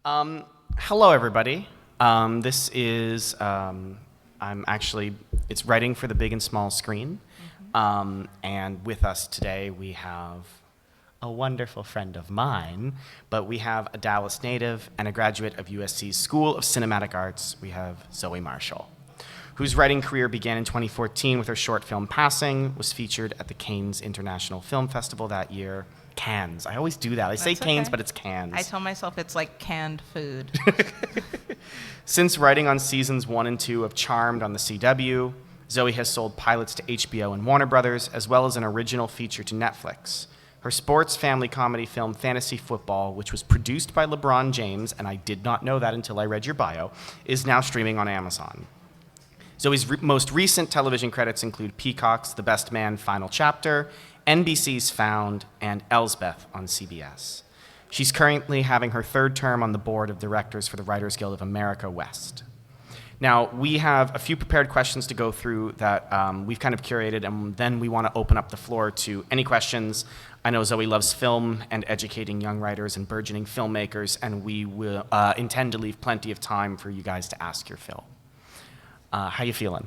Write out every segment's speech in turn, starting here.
Hello, everybody. This is, it's writing for the big and small screen. And with us today, we have a wonderful friend of mine, but we have a Dallas native and a graduate of USC's School of Cinematic Arts. We have Zoe Marshall, whose writing career began in 2014 with her short film Passing, was featured at the Cannes International Film Festival that year. Cannes. I always do that. I say Cannes, but it's Cannes. I tell myself it's like canned food. Since writing on seasons 1 and 2 of Charmed on the CW, Zoe has sold pilots to HBO and Warner Brothers, as well as an original feature to Netflix. Her sports family comedy film Fantasy Football, which was produced by LeBron James, and I did not know that until I read your bio, is now streaming on Amazon. Zoe's most recent television credits include Peacock's The Best Man Final Chapter, NBC's Found, and Elsbeth on CBS. She's currently having her third term on the board of directors for the Writers Guild of America West. Now, we have a few prepared questions to go through that we've kind of curated, and then we want to open up the floor to any questions. I know Zoe loves film and educating young writers and burgeoning filmmakers, and we will intend to leave plenty of time for you guys to ask your fill. How you feeling?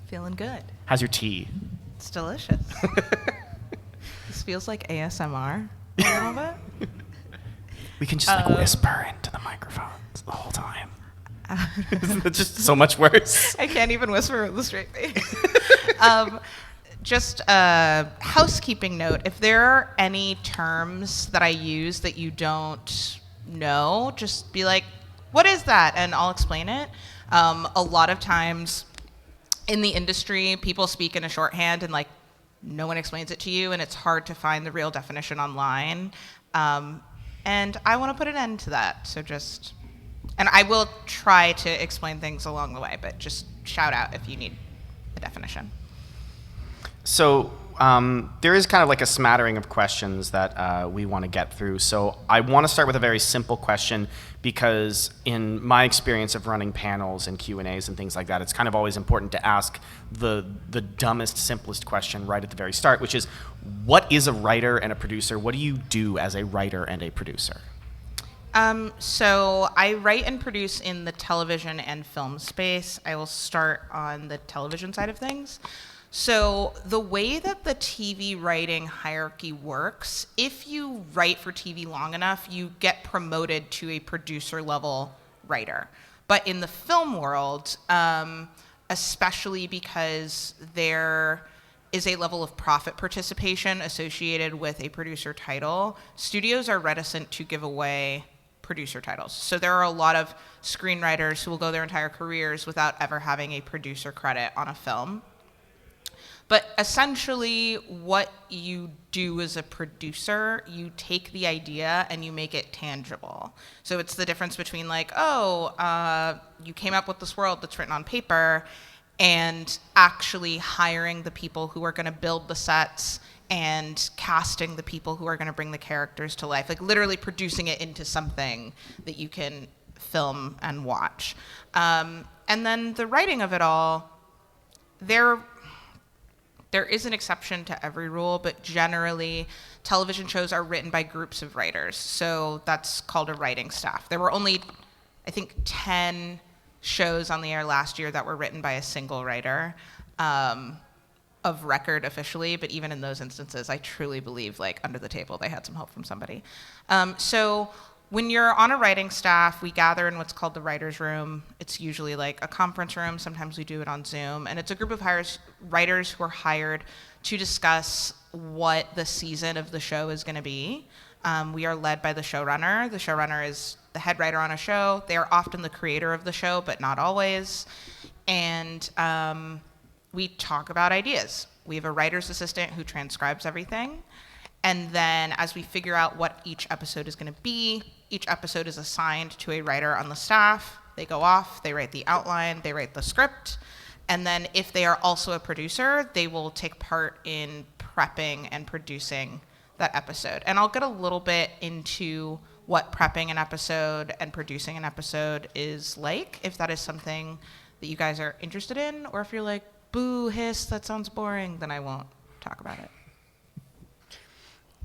Feeling good. How's your tea? It's delicious. This feels like ASMR a little bit. We can just whisper into the microphones the whole time. It's just so much worse. I can't even whisper with a straight face. Just a housekeeping note. If there are any terms that I use that you don't know, just be like, what is that? And I'll explain it. A lot of times in the industry, people speak in a shorthand and like no one explains it to you, and it's hard to find the real definition online. And I want to put an end to that. So and I will try to explain things along the way, but just shout out if you need a definition. So there is kind of like a smattering of questions that we want to get through. So I want to start with a very simple question because in my experience of running panels and Q&As and things like that, it's kind of always important to ask the dumbest, simplest question right at the very start, which is, what is a writer and a producer? What do you do as a writer and a producer? So I write and produce in the television and film space. I will start on the television side of things. So the way that the TV writing hierarchy works, if you write for TV long enough, you get promoted to a producer level writer. But in the film world, especially because there is a level of profit participation associated with a producer title, studios are reticent to give away producer titles. So there are a lot of screenwriters who will go their entire careers without ever having a producer credit on a film. But essentially, what you do as a producer, you take the idea and you make it tangible. So it's the difference between like, you came up with this world that's written on paper, and actually hiring the people who are going to build the sets and casting the people who are going to bring the characters to life, like literally producing it into something that you can film and watch. And then the writing of it all, there is an exception to every rule, but generally television shows are written by groups of writers. So that's called a writing staff. There were only, I think, 10 shows on the air last year that were written by a single writer of record officially, but even in those instances, I truly believe like under the table they had some help from somebody. So when you're on a writing staff, we gather in what's called the writer's room. It's usually like a conference room. Sometimes we do it on Zoom. And it's a group of writers who are hired to discuss what the season of the show is going to be. We are led by the showrunner. The showrunner is the head writer on a show. They are often the creator of the show, but not always. And we talk about ideas. We have a writer's assistant who transcribes everything. And then as we figure out what each episode is going to be, each episode is assigned to a writer on the staff. They go off, they write the outline, they write the script. And then if they are also a producer, they will take part in prepping and producing that episode. And I'll get a little bit into what prepping an episode and producing an episode is like, if that is something that you guys are interested in, or if you're like, boo, hiss, that sounds boring, then I won't talk about it.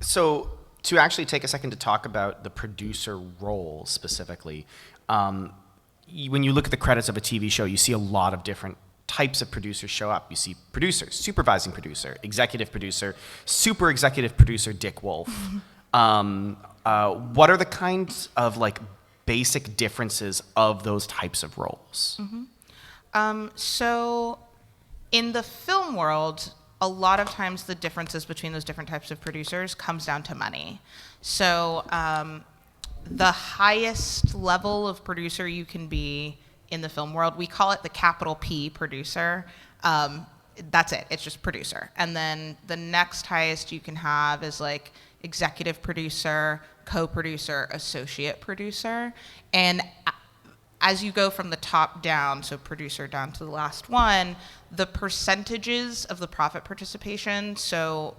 So to actually take a second to talk about the producer role specifically, when you look at the credits of a TV show, you see a lot of different types of producers show up. You see producer, supervising producer, executive producer, super executive producer Dick Wolf. What are the kinds of like basic differences of those types of roles? So in the film world, a lot of times the differences between those different types of producers comes down to money. So the highest level of producer you can be in the film world, we call it the capital P producer. That's it, it's just producer. And then the next highest you can have is like executive producer, co-producer, associate producer. And as you go from the top down, so producer down to the last one, the percentages of the profit participation, so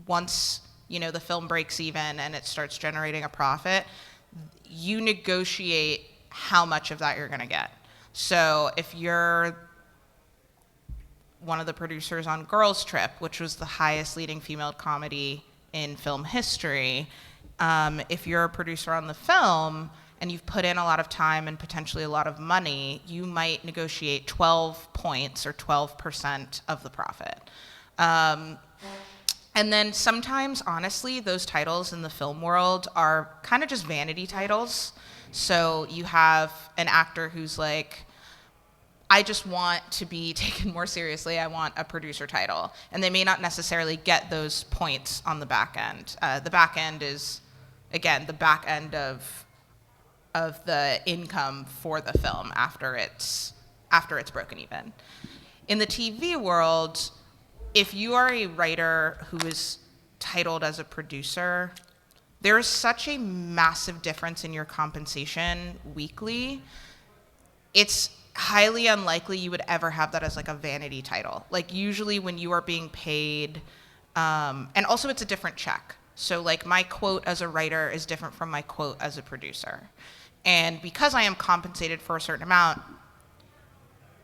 once the film breaks even and it starts generating a profit, you negotiate how much of that you're gonna get. So if you're one of the producers on Girls Trip, which was the highest leading female comedy in film history, if you're a producer on the film and you've put in a lot of time and potentially a lot of money, you might negotiate 12 points or 12% of the profit. And then sometimes, honestly, those titles in the film world are kind of just vanity titles. So you have an actor who's like, I just want to be taken more seriously. I want a producer title. And they may not necessarily get those points on the back end. The back end is, again, the back end of the income for the film after it's broken even. In the TV world, if you are a writer who is titled as a producer, there is such a massive difference in your compensation weekly. It's highly unlikely you would ever have that as like a vanity title. Like usually when you are being paid, and also it's a different check. So like my quote as a writer is different from my quote as a producer. And because I am compensated for a certain amount,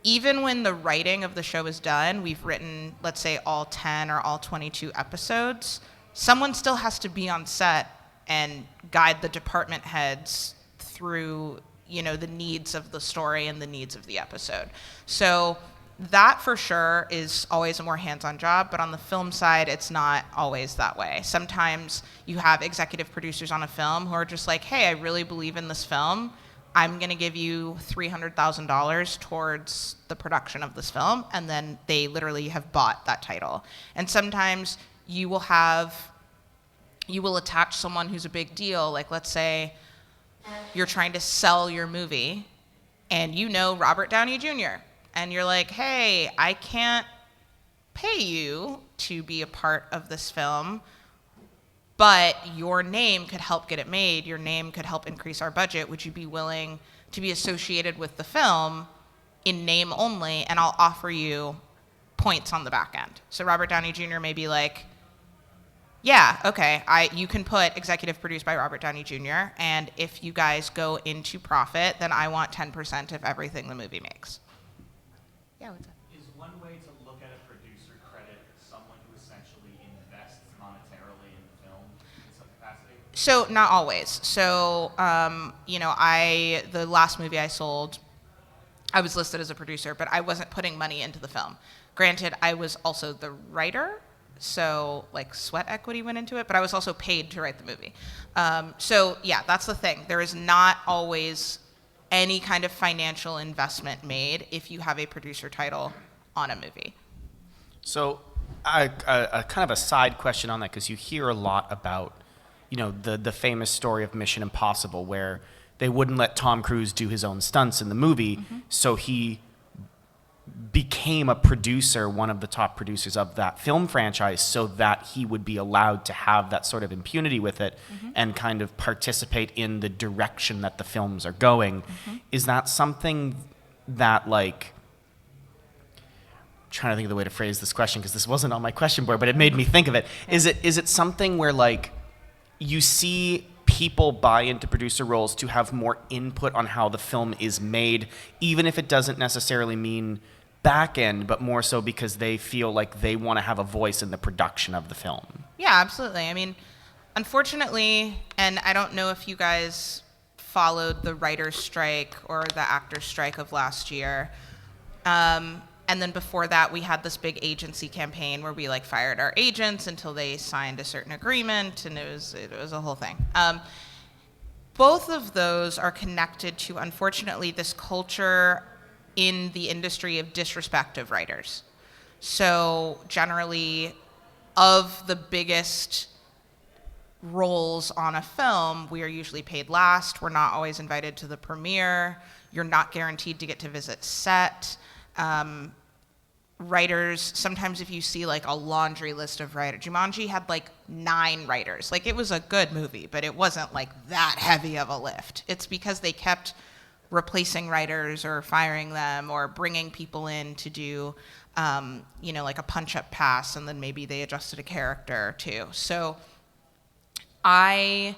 even when the writing of the show is done, we've written, let's say, all 10 or all 22 episodes, someone still has to be on set and guide the department heads through, the needs of the story and the needs of the episode. So that for sure is always a more hands-on job, but on the film side, it's not always that way. Sometimes you have executive producers on a film who are just like, hey, I really believe in this film. I'm going to give you $300,000 towards the production of this film, and then they literally have bought that title. And sometimes you will attach someone who's a big deal, like let's say you're trying to sell your movie, and Robert Downey Jr., and you're like, hey, I can't pay you to be a part of this film, but your name could help get it made. Your name could help increase our budget. Would you be willing to be associated with the film in name only? And I'll offer you points on the back end. So Robert Downey Jr. may be like, yeah, okay, you can put executive produced by Robert Downey Jr., and if you guys go into profit, then I want 10% of everything the movie makes. Yeah, what's up? Is one way to look at a producer credit someone who essentially invests monetarily in the film in some capacity? So not always. So, the last movie I sold, I was listed as a producer, but I wasn't putting money into the film. Granted, I was also the writer, so like sweat equity went into it, but I was also paid to write the movie. So yeah, that's the thing. There is not always any kind of financial investment made if you have a producer title on a movie. So a kind of a side question on that, because you hear a lot about, the famous story of Mission Impossible, where they wouldn't let Tom Cruise do his own stunts in the movie, so he became a producer, one of the top producers of that film franchise, so that he would be allowed to have that sort of impunity with it and kind of participate in the direction that the films are going. Is that something that, like, I'm trying to think of the way to phrase this question, because this wasn't on my question board, but it made me think of it. Is it something where, like, you see people buy into producer roles to have more input on how the film is made, even if it doesn't necessarily mean back end, but more so because they feel like they want to have a voice in the production of the film? Yeah, absolutely. I mean, Unfortunately, and I don't know if you guys followed the writer's strike or the actor's strike of last year. And then before that, we had this big agency campaign where we like fired our agents until they signed a certain agreement, and it was a whole thing. Both of those are connected to, unfortunately, this culture in the industry of disrespect of writers. So generally, of the biggest roles on a film, we are usually paid last. We're not always invited to the premiere. You're not guaranteed to get to visit set. Writers, sometimes if you see like a laundry list of writers, Jumanji had like 9 writers. Like, it was a good movie, but it wasn't like that heavy of a lift. It's because they kept replacing writers or firing them or bringing people in to do, like a punch-up pass, and then maybe they adjusted a character too. So I,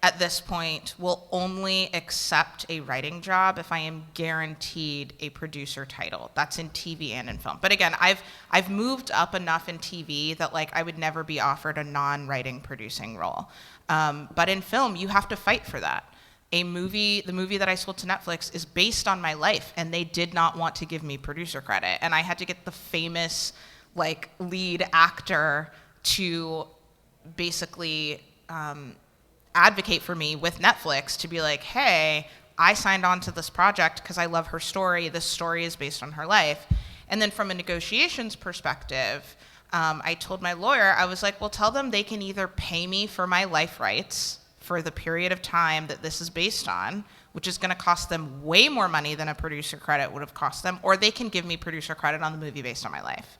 at this point, will only accept a writing job if I am guaranteed a producer title. That's in TV and in film. But again, I've moved up enough in TV that like I would never be offered a non-writing producing role. But in film, you have to fight for that. The movie that I sold to Netflix is based on my life, and they did not want to give me producer credit. And I had to get the famous like lead actor to basically advocate for me with Netflix to be like, hey, I signed on to this project because I love her story. This story is based on her life. And then from a negotiations perspective, I told my lawyer, I was like, well, tell them they can either pay me for my life rights for the period of time that this is based on, which is going to cost them way more money than a producer credit would have cost them, or they can give me producer credit on the movie based on my life.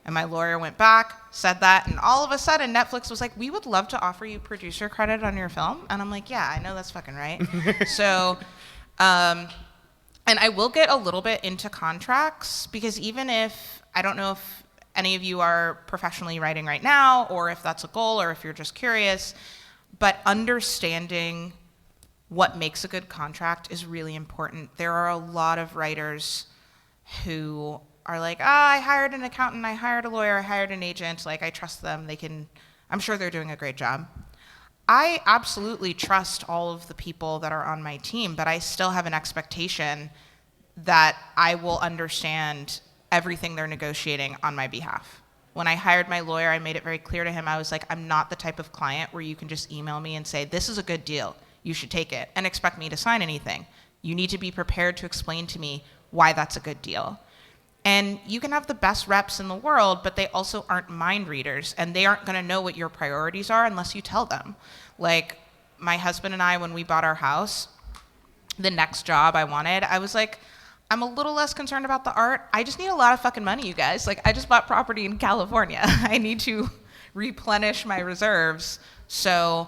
And my lawyer went back, said that, and all of a sudden Netflix was like, we would love to offer you producer credit on your film. And I'm like, yeah, I know that's fucking right. So, and I will get a little bit into contracts, because even if, I don't know if any of you are professionally writing right now, or if that's a goal, or if you're just curious, but understanding what makes a good contract is really important. There are a lot of writers who are like, I hired an accountant, I hired a lawyer, I hired an agent, like I trust them, I'm sure they're doing a great job. I absolutely trust all of the people that are on my team, but I still have an expectation that I will understand everything they're negotiating on my behalf. When I hired my lawyer, I made it very clear to him, I was like, I'm not the type of client where you can just email me and say, this is a good deal, you should take it, and expect me to sign anything. You need to be prepared to explain to me why that's a good deal. And you can have the best reps in the world, but they also aren't mind readers, and they aren't gonna know what your priorities are unless you tell them. Like, my husband and I, when we bought our house, the next job I wanted, I was like, I'm a little less concerned about the art. I just need a lot of fucking money, you guys. Like, I just bought property in California. I need to replenish my reserves. So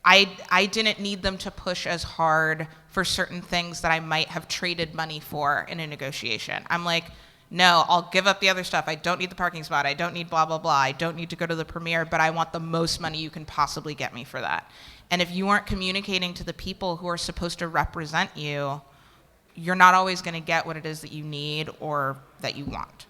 I didn't need them to push as hard for certain things that I might have traded money for in a negotiation. I'm like, no, I'll give up the other stuff. I don't need the parking spot. I don't need blah, blah, blah. I don't need to go to the premiere, but I want the most money you can possibly get me for that. And if you aren't communicating to the people who are supposed to represent you, you're not always going to get what it is that you need or that you want.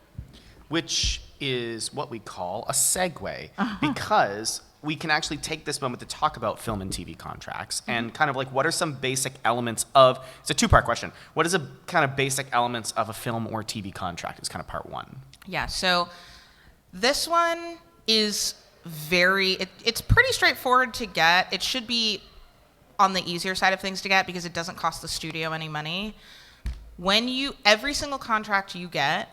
Which is what we call a segue, because we can actually take this moment to talk about film and TV contracts and kind of like what are some basic elements of, it's a 2-part question. What is a kind of basic elements of a film or TV contract is kind of part 1. Yeah, so this one is it's pretty straightforward to get. It should be on the easier side of things to get because it doesn't cost the studio any money. Every single contract you get,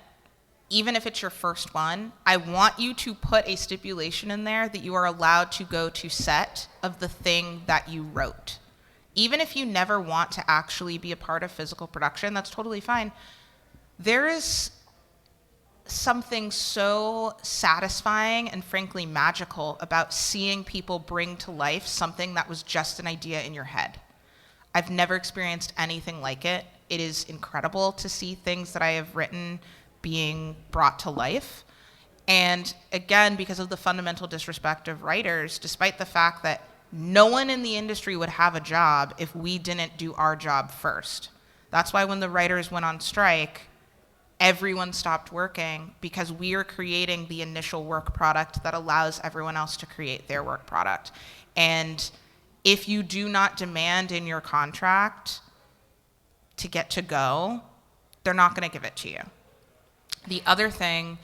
even if it's your first one, I want you to put a stipulation in there that you are allowed to go to set of the thing that you wrote. Even if you never want to actually be a part of physical production, that's totally fine. There is something so satisfying and frankly magical about seeing people bring to life something that was just an idea in your head. I've never experienced anything like it. It is incredible to see things that I have written being brought to life. And again, because of the fundamental disrespect of writers, despite the fact that no one in the industry would have a job if we didn't do our job first. That's why when the writers went on strike, everyone stopped working because we are creating the initial work product that allows everyone else to create their work product. And if you do not demand in your contract to get to go, they're not going to give it to you. The other thing,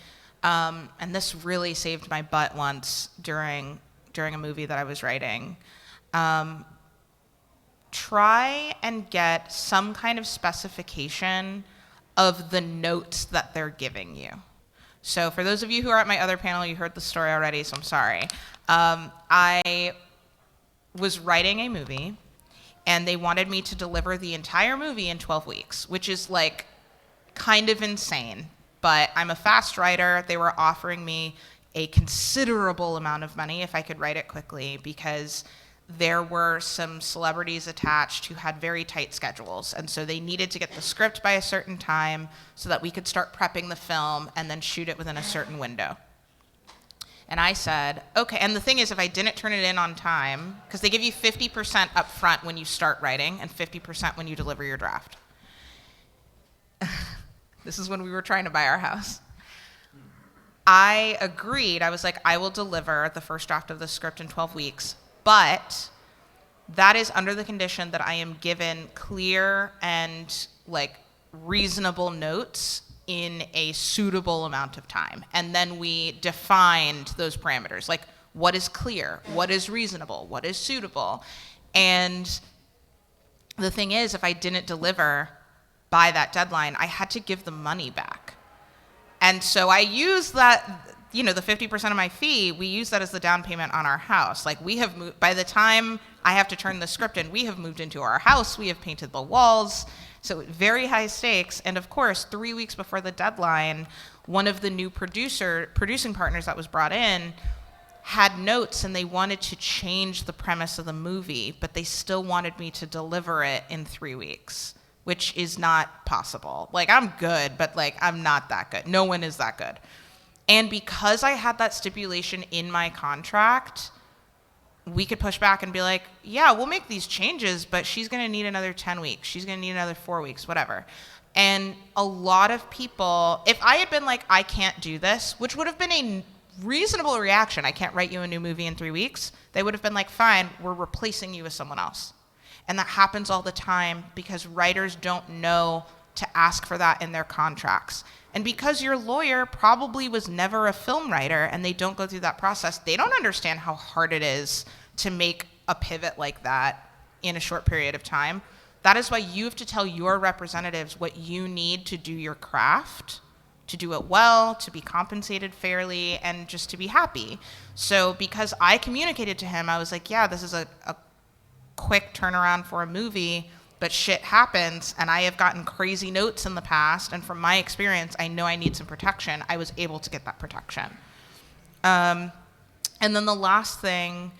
and this really saved my butt once during a movie that I was writing, try and get some kind of specification of the notes that they're giving you. So for those of you who are at my other panel, you heard the story already, so I'm sorry. I was writing a movie, and they wanted me to deliver the entire movie in 12 weeks, which is like kind of insane. But I'm a fast writer. They were offering me a considerable amount of money if I could write it quickly, because there were some celebrities attached who had very tight schedules. And so they needed to get the script by a certain time so that we could start prepping the film and then shoot it within a certain window. And I said, okay. And the thing is, if I didn't turn it in on time, because they give you 50% up front when you start writing and 50% when you deliver your draft. This is when we were trying to buy our house. I agreed. I was like, I will deliver the first draft of the script in 12 weeks, but that is under the condition that I am given clear and like reasonable notes in a suitable amount of time. And then we defined those parameters, like what is clear, what is reasonable, what is suitable. And the thing is, if I didn't deliver by that deadline, I had to give the money back. And so I used that, the 50% of my fee, we use that as the down payment on our house. Like we have moved, by the time I have to turn the script in, we have moved into our house, we have painted the walls. So very high stakes. And of course, 3 weeks before the deadline, one of the new producing partners that was brought in had notes, and they wanted to change the premise of the movie, but they still wanted me to deliver it in 3 weeks, which is not possible. Like, I'm good, but like, I'm not that good. No one is that good. And because I had that stipulation in my contract, we could push back and be like, yeah, we'll make these changes, but she's going to need another 10 weeks. She's going to need another 4 weeks, whatever. And a lot of people, if I had been like, I can't do this, which would have been a reasonable reaction, I can't write you a new movie in 3 weeks, they would have been like, fine, we're replacing you with someone else. And that happens all the time because writers don't know to ask for that in their contracts. And because your lawyer probably was never a film writer and they don't go through that process, they don't understand how hard it is to make a pivot like that in a short period of time. That is why you have to tell your representatives what you need to do your craft, to do it well, to be compensated fairly, and just to be happy. So because I communicated to him, I was like, yeah, this is a quick turnaround for a movie, but shit happens, and I have gotten crazy notes in the past, and from my experience, I know I need some protection. I was able to get that protection. And then the last thing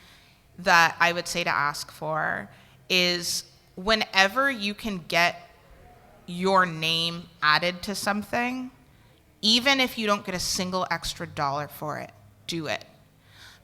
that I would say to ask for is whenever you can get your name added to something, even if you don't get a single extra dollar for it, do it.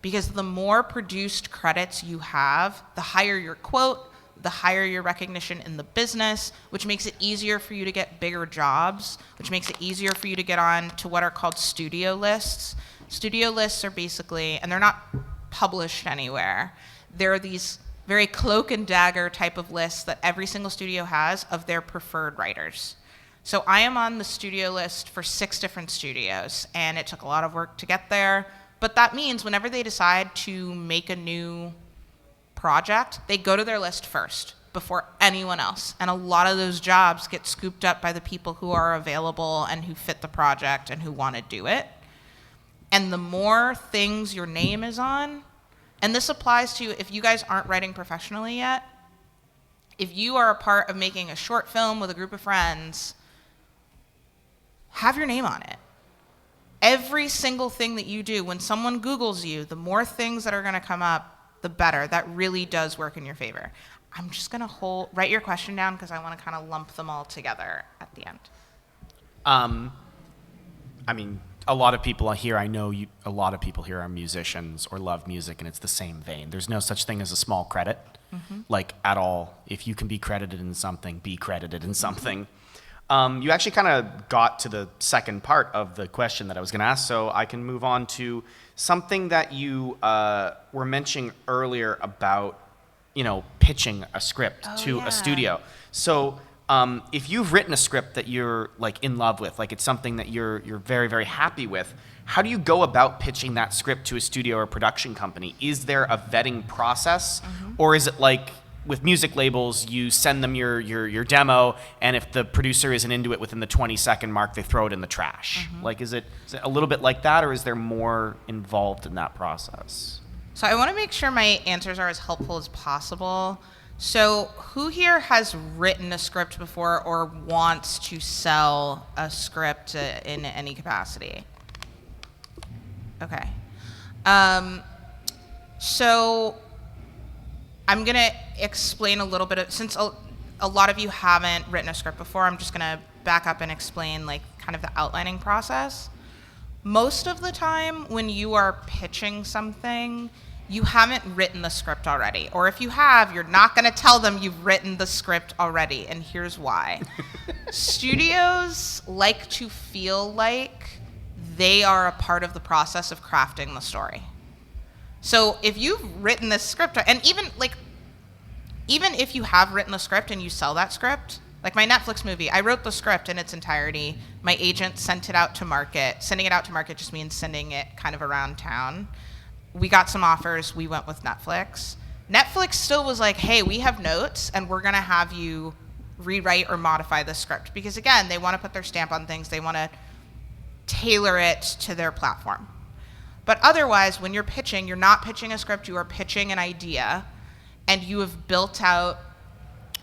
Because the more produced credits you have, the higher your quote, the higher your recognition in the business, which makes it easier for you to get bigger jobs, which makes it easier for you to get on to what are called studio lists. Studio lists are basically, and they're not published anywhere, there are these very cloak and dagger type of lists that every single studio has of their preferred writers. So I am on the studio list for 6 different studios, and it took a lot of work to get there. But that means whenever they decide to make a new project, they go to their list first before anyone else. And a lot of those jobs get scooped up by the people who are available and who fit the project and who want to do it. And the more things your name is on, and this applies to if you guys aren't writing professionally yet, if you are a part of making a short film with a group of friends, have your name on it. Every single thing that you do, when someone Googles you, the more things that are going to come up, the better. That really does work in your favor. I'm just going to write your question down because I want to kind of lump them all together at the end. I mean, a lot of people here, I know a lot of people here are musicians or love music, and it's the same vein. There's no such thing as a small credit, like at all. If you can be credited in something, be credited in something. You actually kind of got to the second part of the question that I was going to ask, so I can move on to something that you were mentioning earlier about, pitching a script to a studio. So if you've written a script that you're like in love with, like it's something that you're very, very happy with, how do you go about pitching that script to a studio or production company? Is there a vetting process, or is it like with music labels, you send them your demo, and if the producer isn't into it within the 20-second mark, they throw it in the trash? Like, is it a little bit like that, or is there more involved in that process? So I want to make sure my answers are as helpful as possible. So who here has written a script before or wants to sell a script in any capacity? Okay. So I'm going to explain a little bit since a lot of you haven't written a script before, I'm just going to back up and explain like kind of the outlining process. Most of the time when you are pitching something, you haven't written the script already. Or if you have, you're not going to tell them you've written the script already. And here's why. Studios like to feel like they are a part of the process of crafting the story. So if you've written this script, and even if you have written the script and you sell that script, like my Netflix movie, I wrote the script in its entirety. My agent sent it out to market. Sending it out to market just means sending it kind of around town. We got some offers. We went with Netflix. Netflix still was like, hey, we have notes, and we're going to have you rewrite or modify the script. Because, again, they want to put their stamp on things. They want to tailor it to their platform. But otherwise, when you're pitching, you're not pitching a script. You are pitching an idea, and you have built out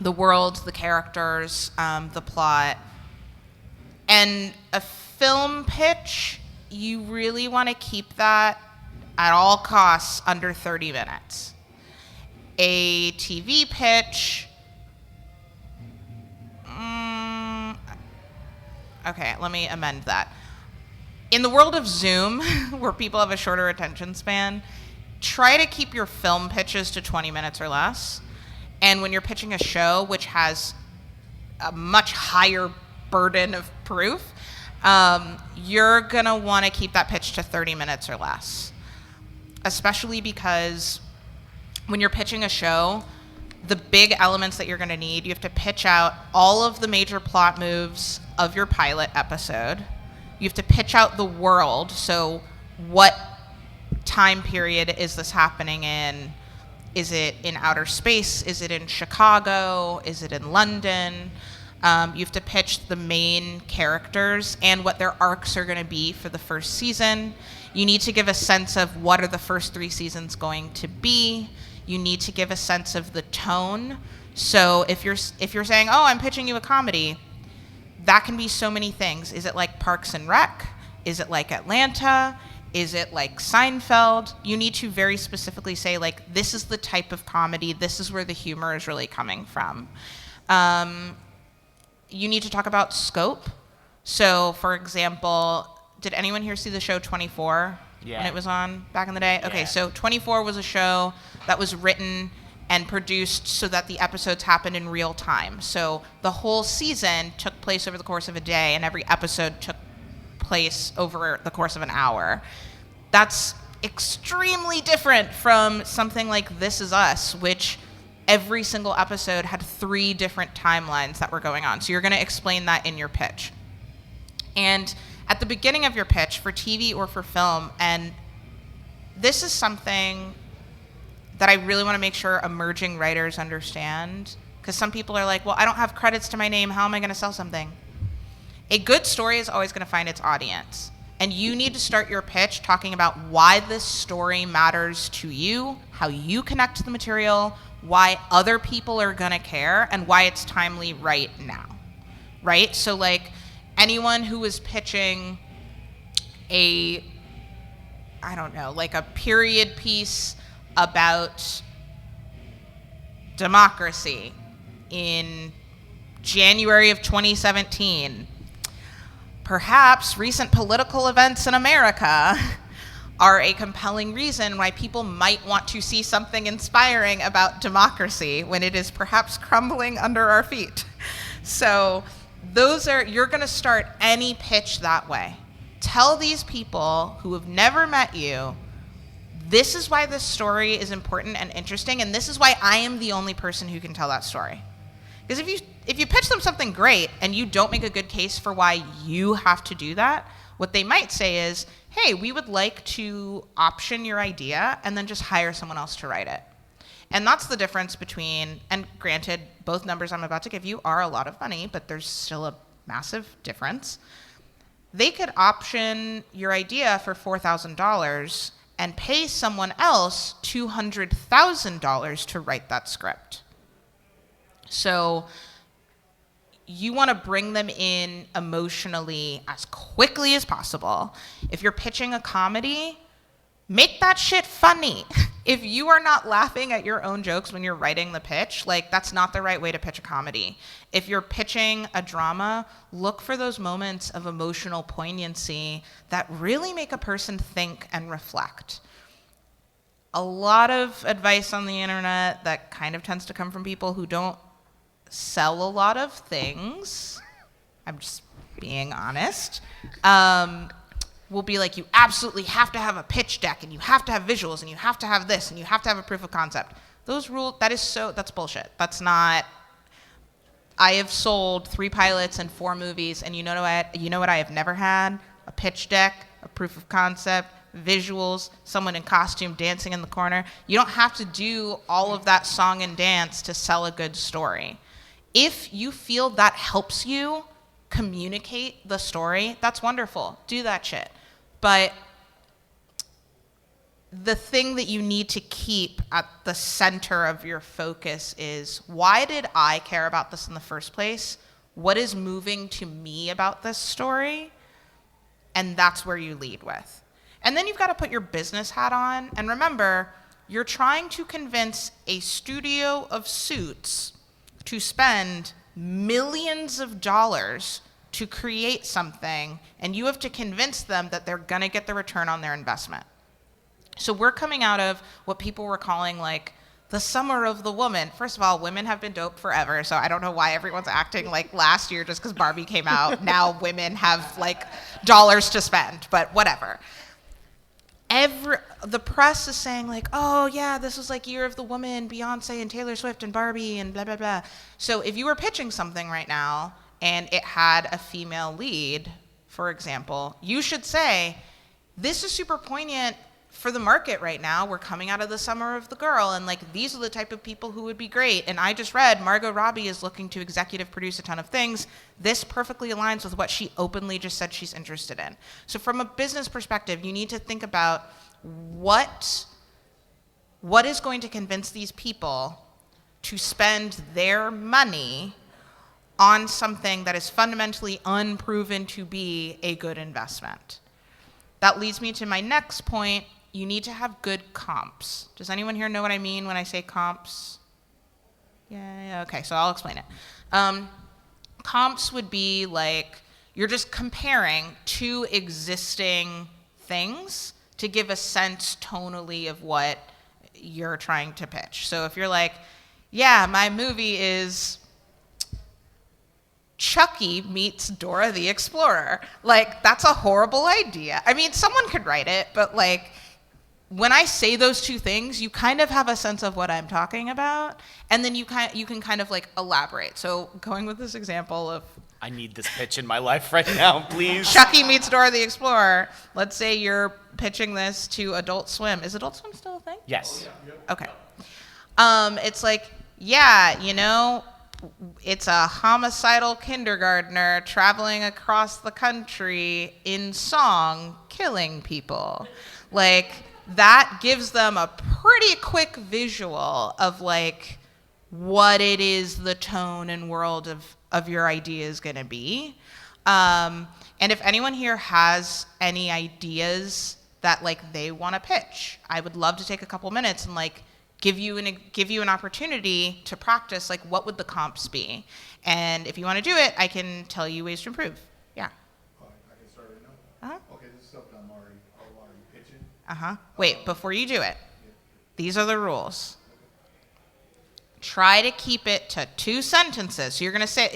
the world, the characters, the plot. And a film pitch, you really want to keep that at all costs under 30 minutes. A TV pitch, okay, let me amend that. In the world of Zoom, where people have a shorter attention span, try to keep your film pitches to 20 minutes or less. And when you're pitching a show, which has a much higher burden of proof, you're going to want to keep that pitch to 30 minutes or less. Especially because when you're pitching a show, the big elements that you're going to need, you have to pitch out all of the major plot moves of your pilot episode. You have to pitch out the world. So what time period is this happening in? Is it in outer space? Is it in Chicago? Is it in London? You have to pitch the main characters and what their arcs are going to be for the first season. You need to give a sense of what are the first 3 seasons going to be. You need to give a sense of the tone. So if you're saying, oh, I'm pitching you a comedy, that can be so many things. Is it like Parks and Rec? Is it like Atlanta? Is it like Seinfeld? You need to very specifically say, like, this is the type of comedy. This is where the humor is really coming from. You need to talk about scope. So, for example, did anyone here see the show 24 when it was on back in the day? Okay, so 24 was a show that was written and produced so that the episodes happened in real time. So the whole season took place over the course of a day, and every episode took place over the course of an hour. That's extremely different from something like This Is Us, which every single episode had 3 different timelines that were going on. So you're going to explain that in your pitch. And at the beginning of your pitch for TV or for film, and this is something that I really want to make sure emerging writers understand, because some people are like, well, I don't have credits to my name. How am I going to sell something? A good story is always going to find its audience. And you need to start your pitch talking about why this story matters to you, how you connect to the material, why other people are going to care, and why it's timely right now, right? So like anyone who is pitching a period piece about democracy in January of 2017, perhaps recent political events in America are a compelling reason why people might want to see something inspiring about democracy when it is perhaps crumbling under our feet. So You're going to start any pitch that way. Tell these people who have never met you, this is why this story is important and interesting, and this is why I am the only person who can tell that story. Because if you pitch them something great and you don't make a good case for why you have to do that, what they might say is, hey, we would like to option your idea and then just hire someone else to write it. And that's the difference between, and granted, both numbers I'm about to give you are a lot of money, but there's still a massive difference. They could option your idea for $4,000 and pay someone else $200,000 to write that script. So you want to bring them in emotionally as quickly as possible. If you're pitching a comedy, make that shit funny. If you are not laughing at your own jokes when you're writing the pitch, like, that's not the right way to pitch a comedy. If you're pitching a drama, look for those moments of emotional poignancy that really make a person think and reflect. A lot of advice on the internet that kind of tends to come from people who don't sell a lot of things, I'm just being honest, will be like, you absolutely have to have a pitch deck, and you have to have visuals, and you have to have this, and you have to have a proof of concept. Those rules, that's bullshit. That's not, I have sold 3 pilots and 4 movies, and you know what I have never had? A pitch deck, a proof of concept, visuals, someone in costume dancing in the corner. You don't have to do all of that song and dance to sell a good story. If you feel that helps you communicate the story, that's wonderful. Do that shit. But the thing that you need to keep at the center of your focus is, why did I care about this in the first place? What is moving to me about this story? And that's where you lead with. And then you've got to put your business hat on. And remember, you're trying to convince a studio of suits to spend millions of dollars to create something, and you have to convince them that they're going to get the return on their investment. So we're coming out of what people were calling like the summer of the woman. First of all, women have been dope forever, so I don't know why everyone's acting like last year just because Barbie came out. Now women have like dollars to spend, but whatever. The press is saying like, oh yeah, this was like Year of the Woman, Beyonce and Taylor Swift and Barbie and blah, blah, blah. So if you were pitching something right now and it had a female lead, for example, you should say, this is super poignant for the market right now. We're coming out of the summer of the girl, and like, these are the type of people who would be great. And I just read Margot Robbie is looking to executive produce a ton of things. This perfectly aligns with what she openly just said she's interested in. So from a business perspective, you need to think about what is going to convince these people to spend their money on something that is fundamentally unproven to be a good investment. That leads me to my next point. You need to have good comps. Does anyone here know what I mean when I say comps? Yeah, okay, so I'll explain it. Comps would be like, you're just comparing 2 existing things to give a sense tonally of what you're trying to pitch. So if you're like, yeah, my movie is Chucky meets Dora the Explorer. Like, that's a horrible idea. I mean, someone could write it, but like, when I say those 2 things, you kind of have a sense of what I'm talking about, and then you can kind of like elaborate. So going with this example of, I need this pitch in my life right now, please. Chucky meets Dora the Explorer. Let's say you're pitching this to Adult Swim. Is Adult Swim still a thing? Yes. Okay. It's like, yeah, you know, it's a homicidal kindergartner traveling across the country in song, killing people. Like, that gives them a pretty quick visual of like what it is the tone and world of your idea is going to be. And if anyone here has any ideas that like they want to pitch, I would love to take a couple minutes and like give you an opportunity to practice like, what would the comps be? And if you want to do it, I can tell you ways to improve. Yeah. I can start right now. Uh-huh. Okay, this is something I'm already pitching. Uh-huh. Wait, before you do it, these are the rules. Try to keep it to 2 sentences. So you're going to say,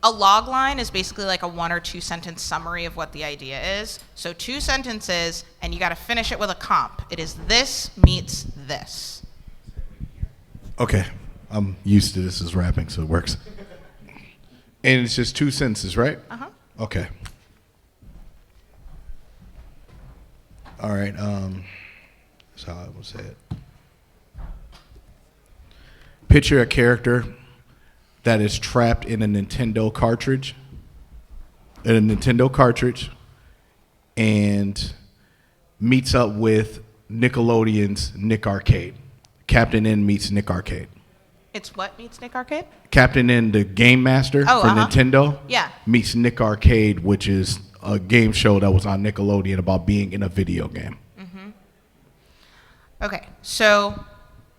a log line is basically like a 1 or 2 sentence summary of what the idea is. So 2 sentences, and you got to finish it with a comp. It is this meets this. Okay, I'm used to this as rapping, so it works. And it's just 2 sentences, right? Uh-huh. Okay. All right, that's how I would say it. Picture a character that is trapped in a Nintendo cartridge, and meets up with Nickelodeon's Nick Arcade. Captain N meets Nick Arcade. It's what meets Nick Arcade? Captain N, the game master for Nintendo, meets Nick Arcade, which is a game show that was on Nickelodeon about being in a video game. Mm-hmm. Okay, so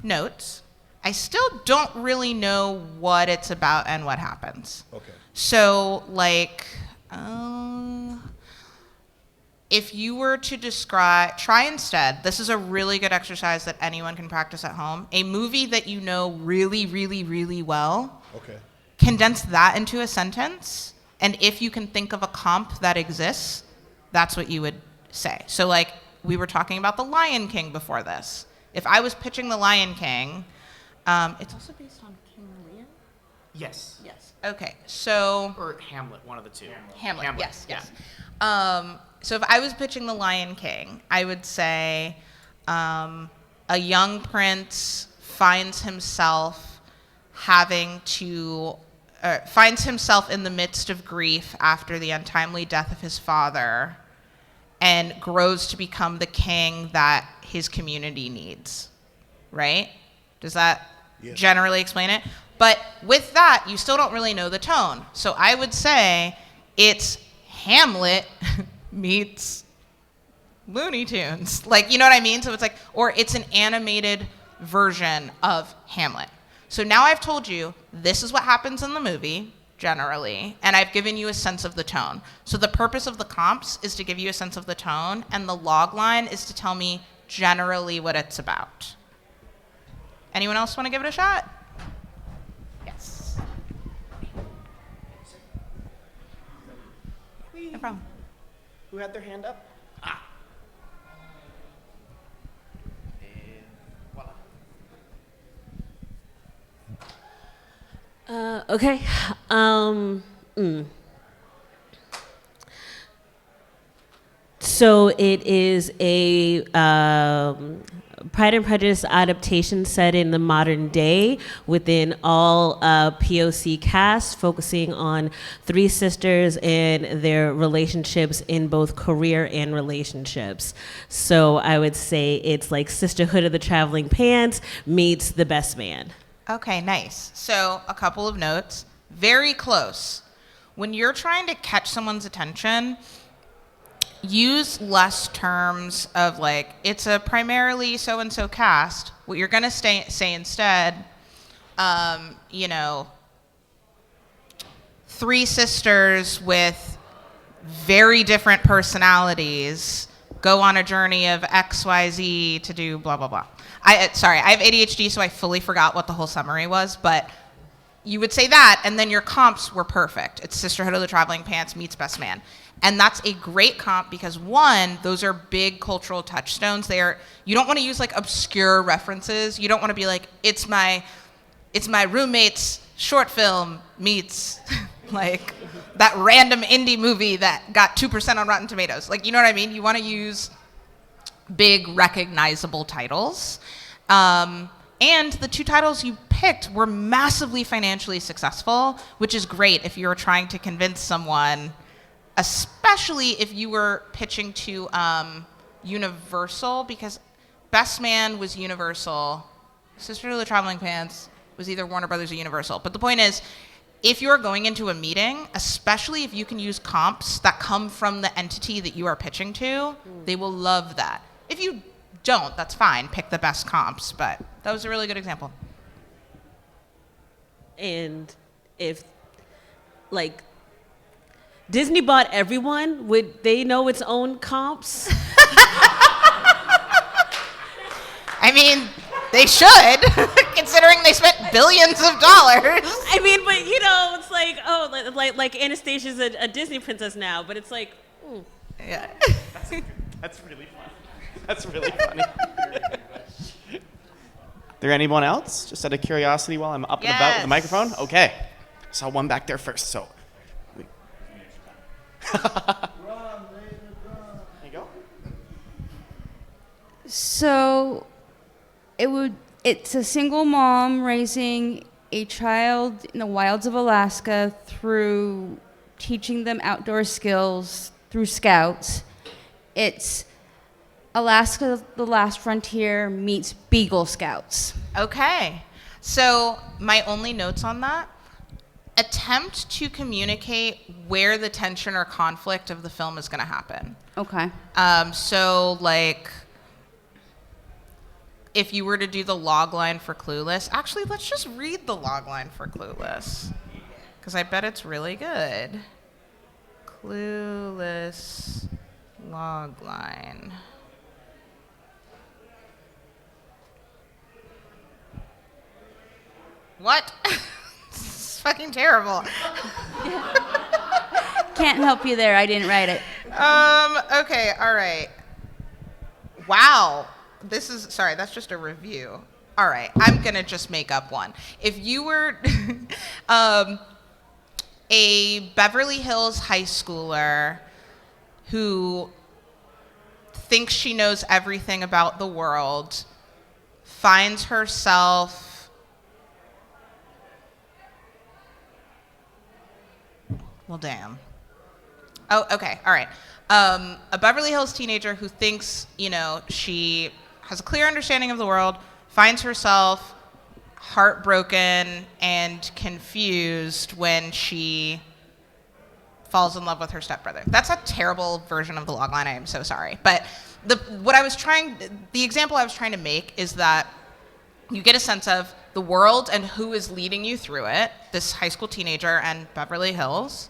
notes. I still don't really know what it's about and what happens. Okay. So, like, if you were to try instead, this is a really good exercise that anyone can practice at home, a movie that you know really, really, really well. Okay. Condense that into a sentence, and if you can think of a comp that exists, that's what you would say. So, like, we were talking about The Lion King before this. If I was pitching The Lion King, it's also based on King Lear? Yes. Yes. Okay, so... Or Hamlet, one of the two. Hamlet. Yes. So if I was pitching The Lion King, I would say a young prince finds himself in the midst of grief after the untimely death of his father and grows to become the king that his community needs, right? Does that generally explain it? But with that, you still don't really know the tone. So I would say it's Hamlet meets Looney Tunes. Like, you know what I mean? So it's like, or it's an animated version of Hamlet. So now I've told you this is what happens in the movie, generally, and I've given you a sense of the tone. So the purpose of the comps is to give you a sense of the tone, and the log line is to tell me generally what it's about. Anyone else want to give it a shot? Yes. No problem. Who had their hand up? And voila. Okay. So it is a Pride and Prejudice adaptation set in the modern day within all POC cast, focusing on 3 sisters and their relationships in both career and relationships. So I would say it's like Sisterhood of the Traveling Pants meets The Best Man. Okay, nice. So a couple of notes. Very close. When you're trying to catch someone's attention, use less terms of like, it's a primarily so-and-so cast. What you're going to say instead, 3 sisters with very different personalities go on a journey of XYZ to do blah, blah, blah. I have ADHD, so I fully forgot what the whole summary was, but you would say that, and then your comps were perfect. It's Sisterhood of the Traveling Pants meets Best Man. And that's a great comp because, one, those are big cultural touchstones. You don't want to use like obscure references. You don't want to be like, it's my roommate's short film meets like that random indie movie that got 2% on Rotten Tomatoes. Like, you know what I mean? You want to use big recognizable titles. And the 2 titles you picked were massively financially successful, which is great if you're trying to convince someone, especially if you were pitching to Universal, because Best Man was Universal, Sisterhood of the Traveling Pants was either Warner Brothers or Universal. But the point is, if you're going into a meeting, especially if you can use comps that come from the entity that you are pitching to, they will love that. If you don't, that's fine. Pick the best comps, but that was a really good example. And if, like, Disney bought everyone, would they know its own comps? I mean, they should, considering they spent billions of dollars. I mean, but it's like, like Anastasia's a Disney princess now, but it's like, ooh. Yeah. That's really fun. That's really funny. There anyone else? Just out of curiosity while I'm up and about with the microphone? Okay. Saw one back there first, so. There you go. So it's a single mom raising a child in the wilds of Alaska through teaching them outdoor skills through scouts. It's Alaska, the Last Frontier meets Beagle Scouts. Okay. So my only notes on that, attempt to communicate where the tension or conflict of the film is going to happen. Okay. So like, if you were to do the log line for Clueless, actually, let's just read the log line for Clueless, because I bet it's really good. Clueless log line. What? This is fucking terrible. Can't help you there. I didn't write it. Okay, all right. Wow. Sorry, that's just a review. All right, I'm going to just make up one. If you were a Beverly Hills high schooler who thinks she knows everything about the world, finds herself well, damn. Oh, okay, all right. A Beverly Hills teenager who thinks, she has a clear understanding of the world, finds herself heartbroken and confused when she falls in love with her stepbrother. That's a terrible version of the logline. I am so sorry. But the example I was trying to make is that you get a sense of the world and who is leading you through it, this high school teenager and Beverly Hills,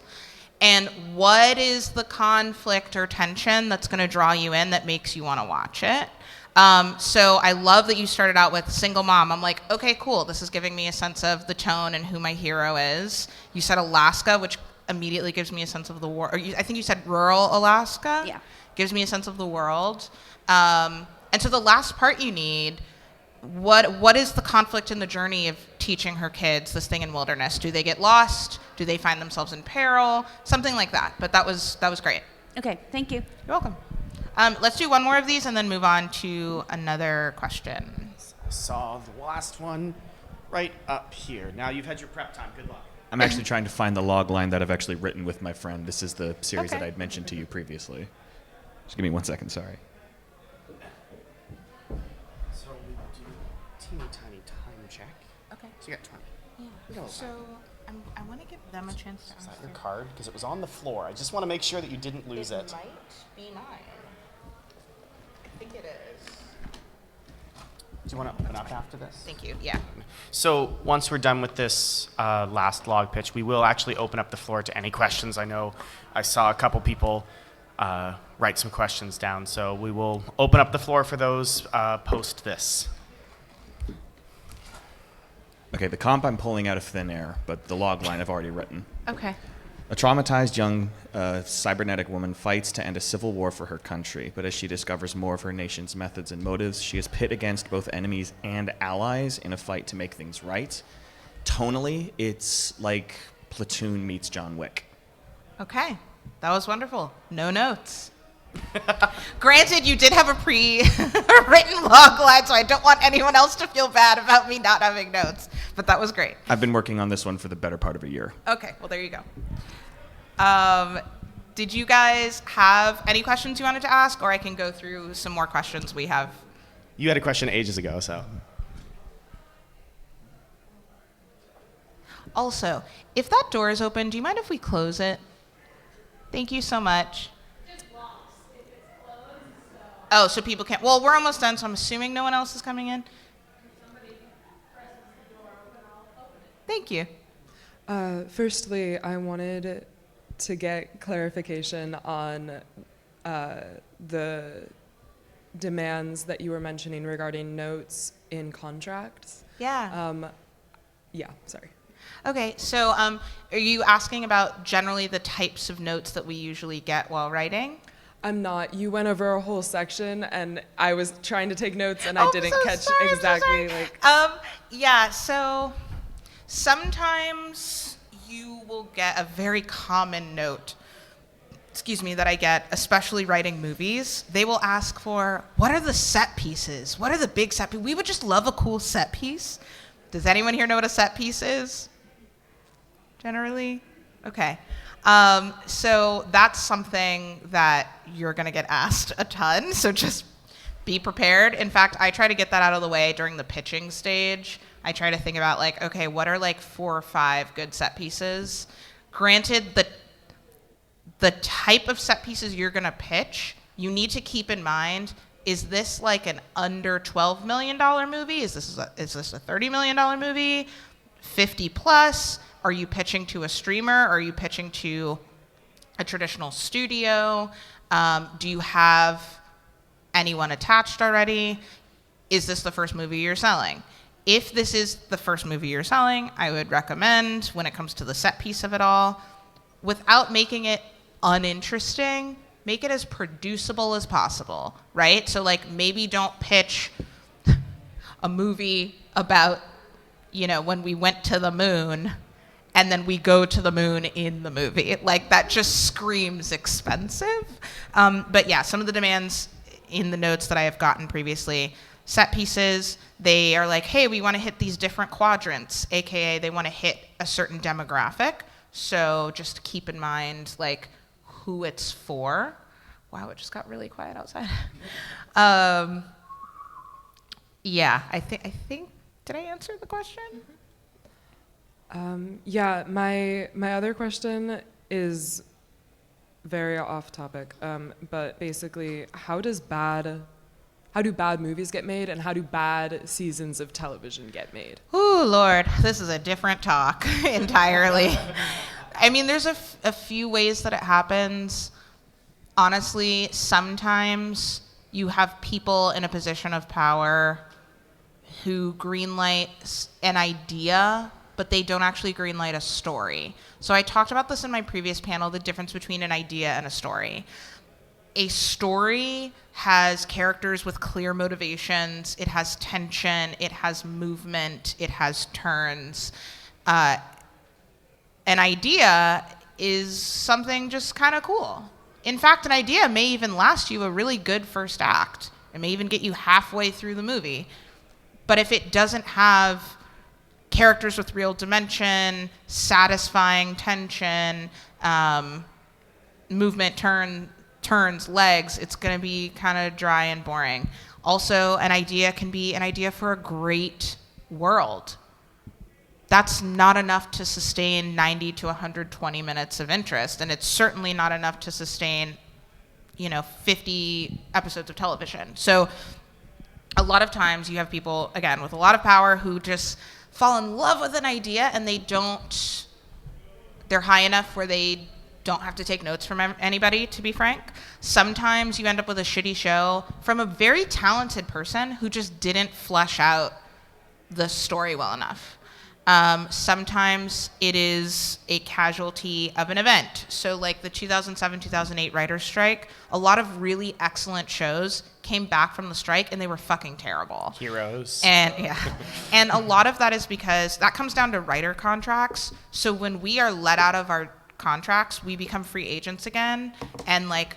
and what is the conflict or tension that's going to draw you in that makes you want to watch it. So I love that you started out with single mom. I'm like, okay, cool. This is giving me a sense of the tone and who my hero is. You said Alaska, which immediately gives me a sense of the world. I think you said rural Alaska. Yeah. Gives me a sense of the world. And so the last part you need, what is the conflict in the journey of teaching her kids this thing in wilderness? Do they get lost? Do they find themselves in peril? Something like that. But that was great. Okay, thank you. You're welcome. Let's do one more of these and then move on to another question. I saw the last one right up here. Now you've had your prep time. Good luck. I'm actually trying to find the log line that I've actually written with my friend. This is the series Okay. that I'd mentioned to you previously. Just give me 1 second, sorry. So we do teeny tiny time check. Okay. So you got 20. Yeah. So I want to give them a chance to Is that answer. your card? Because it was on the floor. I just want to make sure that you didn't lose it. Might be mine. I think it is. Do you want to open up after this? Thank you. Yeah. So once we're done with this last log pitch, we will actually open up the floor to any questions. I know I saw a couple people write some questions down, so we will open up the floor for those post this. Okay, the comp I'm pulling out of thin air, but the log line I've already written. Okay. A traumatized young cybernetic woman fights to end a civil war for her country, but as she discovers more of her nation's methods and motives, she is pit against both enemies and allies in a fight to make things right. Tonally, it's like Platoon meets John Wick. Okay. That was wonderful. No notes. Granted, you did have a pre-written log line, so I don't want anyone else to feel bad about me not having notes. But that was great. I've been working on this one for the better part of a year. Okay, well, there you go. Did you guys have any questions you wanted to ask, or I can go through some more questions we have? You had a question ages ago, so. Also, if that door is open, do you mind if we close it? Thank you so much. Oh, so people can't. Well, we're almost done, so I'm assuming no one else is coming in. Thank you. Firstly, I wanted to get clarification on the demands that you were mentioning regarding notes in contracts. Yeah. Yeah, sorry. Okay, so are you asking about generally the types of notes that we usually get while writing? I'm not. You went over a whole section, and I was trying to take notes, and I didn't catch sorry, exactly Yeah, so sometimes you will get a very common note, that I get, especially writing movies. They will ask for, what are the set pieces? What are the big set pieces? We would just love a cool set piece. Does anyone here know what a set piece is? Generally? Okay. So that's something that you're going to get asked a ton, so just be prepared. In fact, I try to get that out of the way during the pitching stage. I try to think about, like, okay, what are like 4 or 5 good set pieces? Granted, the type of set pieces you're going to pitch, you need to keep in mind, is this like an under $12 million movie? Is this a $30 million movie? 50 plus? Are you pitching to a streamer? Are you pitching to a traditional studio? Do you have anyone attached already? Is this the first movie you're selling? If this is the first movie you're selling, I would recommend, when it comes to the set piece of it all, without making it uninteresting, make it as producible as possible, right? So like maybe don't pitch a movie about, when we went to the moon and then we go to the moon in the movie. Like that just screams expensive. But yeah, some of the demands in the notes that I have gotten previously, set pieces, they are like, hey, we want to hit these different quadrants, AKA they want to hit a certain demographic. So just keep in mind like who it's for. Wow, it just got really quiet outside. Yeah, I think, did I answer the question? Yeah, my other question is very off topic, but basically, how do bad movies get made, and how do bad seasons of television get made? Ooh, Lord, this is a different talk entirely. I mean, there's a few ways that it happens. Honestly, sometimes you have people in a position of power who greenlight an idea, but they don't actually greenlight a story. So I talked about this in my previous panel, the difference between an idea and a story. A story has characters with clear motivations, it has tension, it has movement, it has turns. An idea is something just kind of cool. In fact, an idea may even last you a really good first act. It may even get you halfway through the movie. But if it doesn't have characters with real dimension, satisfying tension, movement, turns, legs, it's going to be kind of dry and boring. Also, an idea can be an idea for a great world. That's not enough to sustain 90 to 120 minutes of interest, and it's certainly not enough to sustain, 50 episodes of television. So a lot of times you have people, again, with a lot of power who just fall in love with an idea and they're high enough where they don't have to take notes from anybody, to be frank. Sometimes you end up with a shitty show from a very talented person who just didn't flesh out the story well enough. Sometimes it is a casualty of an event. So like the 2007-2008 writer's strike, a lot of really excellent shows came back from the strike and they were fucking terrible. Heroes. And a lot of that is because that comes down to writer contracts. So when we are let out of our contracts, we become free agents again. And like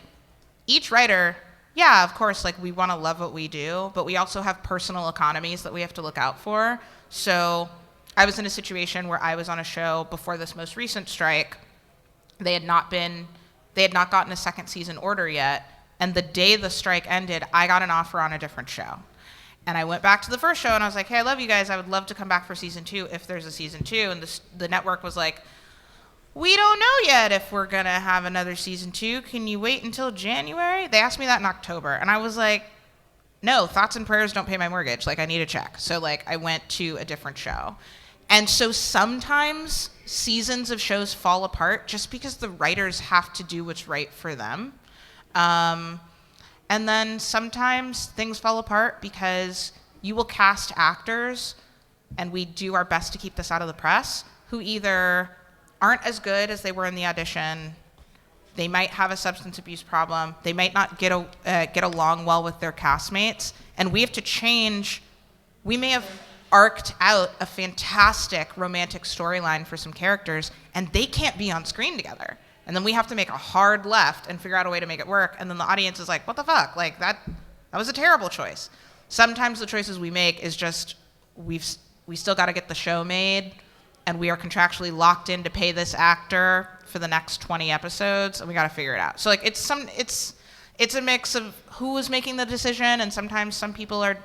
each writer, yeah, of course, like we want to love what we do, but we also have personal economies that we have to look out for. So I was in a situation where I was on a show before this most recent strike. They had not gotten a second season order yet. And the day the strike ended, I got an offer on a different show. And I went back to the first show and I was like, hey, I love you guys. I would love to come back for season 2 if there's a season 2. And the network was like, we don't know yet if we're going to have another season 2. Can you wait until January? They asked me that in October. And I was like, no, thoughts and prayers don't pay my mortgage. Like, I need a check. So like I went to a different show. And so sometimes seasons of shows fall apart just because the writers have to do what's right for them. And then sometimes things fall apart because you will cast actors, and we do our best to keep this out of the press, who either aren't as good as they were in the audition, they might have a substance abuse problem, they might not get along well with their castmates, and we have to change. We may have arced out a fantastic romantic storyline for some characters, and they can't be on screen together. And then we have to make a hard left and figure out a way to make it work, and then the audience is like, what the fuck? Like, that was a terrible choice. Sometimes the choices we make is just, we still got to get the show made, and we are contractually locked in to pay this actor for the next 20 episodes, and we got to figure it out. So like, it's a mix of who is making the decision, and sometimes some people are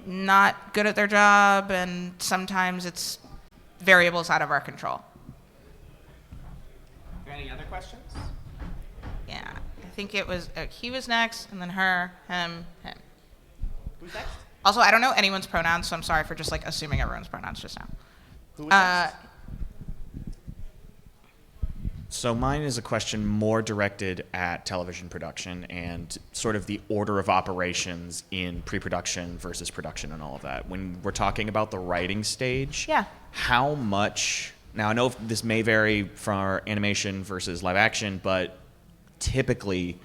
not good at their job, and sometimes it's variables out of our control. Any other questions? Yeah, I think it was, he was next, and then her, him. Who's next? Also, I don't know anyone's pronouns, so I'm sorry for just like assuming everyone's pronouns just now. Who was next? So mine is a question more directed at television production and sort of the order of operations in pre-production versus production and all of that. When we're talking about the writing stage, how much, now I know this may vary for animation versus live action, but typically,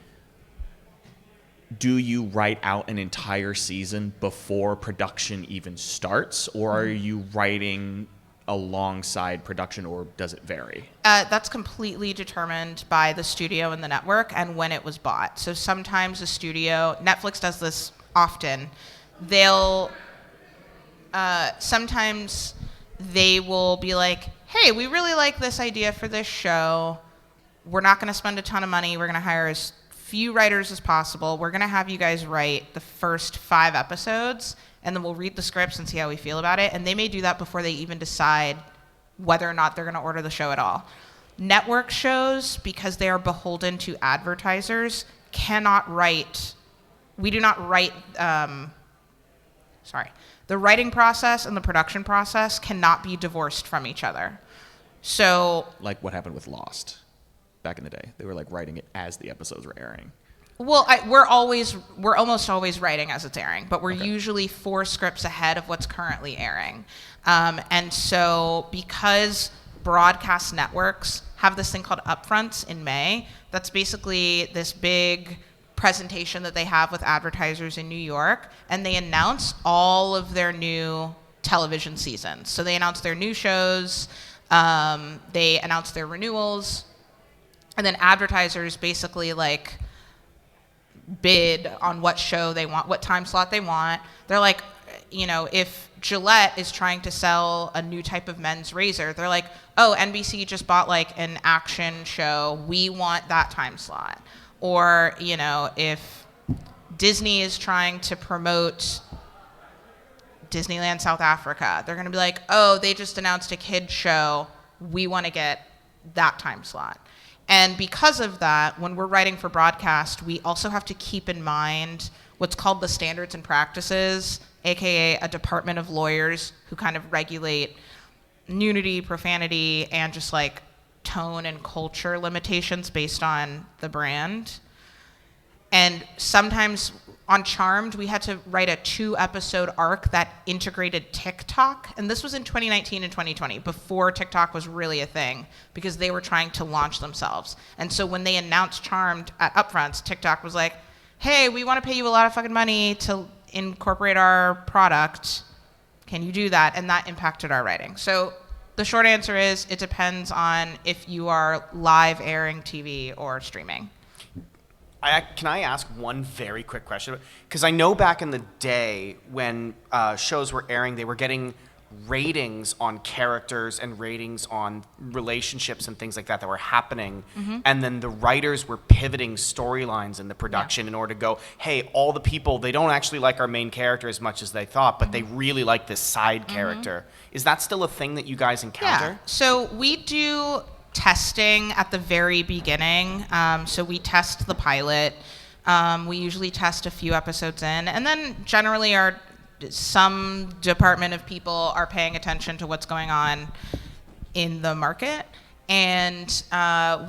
do you write out an entire season before production even starts, or are you writing alongside production, or does it vary? That's completely determined by the studio and the network and when it was bought. So sometimes a studio, Netflix does this often, sometimes they will be like, hey, we really like this idea for this show. We're not going to spend a ton of money. We're going to hire as few writers as possible. We're going to have you guys write the first 5 episodes, and then we'll read the scripts and see how we feel about it. And they may do that before they even decide whether or not they're going to order the show at all. Network shows, because they are beholden to advertisers, cannot write. We do not write. The writing process and the production process cannot be divorced from each other. So, like what happened with Lost back in the day, they were like writing it as the episodes were airing. Well, we're almost always writing as it's airing, but we're usually 4 scripts ahead of what's currently airing. And so because broadcast networks have this thing called upfronts in May, that's basically this big presentation that they have with advertisers in New York, and they announce all of their new television seasons. So they announce their new shows, they announce their renewals, and then advertisers basically like bid on what show they want, what time slot they want. They're like, if Gillette is trying to sell a new type of men's razor, they're like, oh, NBC just bought like an action show, we want that time slot. Or, if Disney is trying to promote Disneyland South Africa, they're going to be like, oh, they just announced a kid show, we want to get that time slot. And because of that, when we're writing for broadcast, we also have to keep in mind what's called the standards and practices, aka a department of lawyers who kind of regulate nudity, profanity, and just like tone and culture limitations based on the brand. And sometimes on Charmed, we had to write a 2-episode arc that integrated TikTok. And this was in 2019 and 2020, before TikTok was really a thing, because they were trying to launch themselves. And so when they announced Charmed at Upfronts, TikTok was like, hey, we want to pay you a lot of fucking money to incorporate our product. Can you do that? And that impacted our writing. So the short answer is it depends on if you are live airing TV or streaming. Can I ask one very quick question? Because I know back in the day when shows were airing, they were getting ratings on characters and ratings on relationships and things like that were happening. Mm-hmm. And then the writers were pivoting storylines in the production in order to go, hey, all the people, they don't actually like our main character as much as they thought, but they really like this side character. Is that still a thing that you guys encounter? Yeah. So we do testing at the very beginning. So we test the pilot. We usually test a few episodes in, and then generally some department of people are paying attention to what's going on in the market, and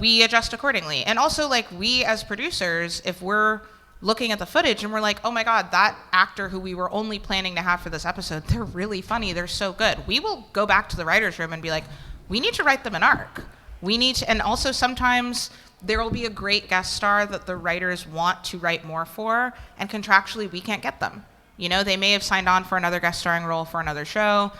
we adjust accordingly. And also, like, we as producers, if we're looking at the footage and we're like, oh my God, that actor who we were only planning to have for this episode, they're really funny, they're so good, we will go back to the writer's room and be like, we need to write them an arc. We need to, and also sometimes there will be a great guest star that the writers want to write more for, and contractually we can't get them. You know, they may have signed on for another guest starring role for another show.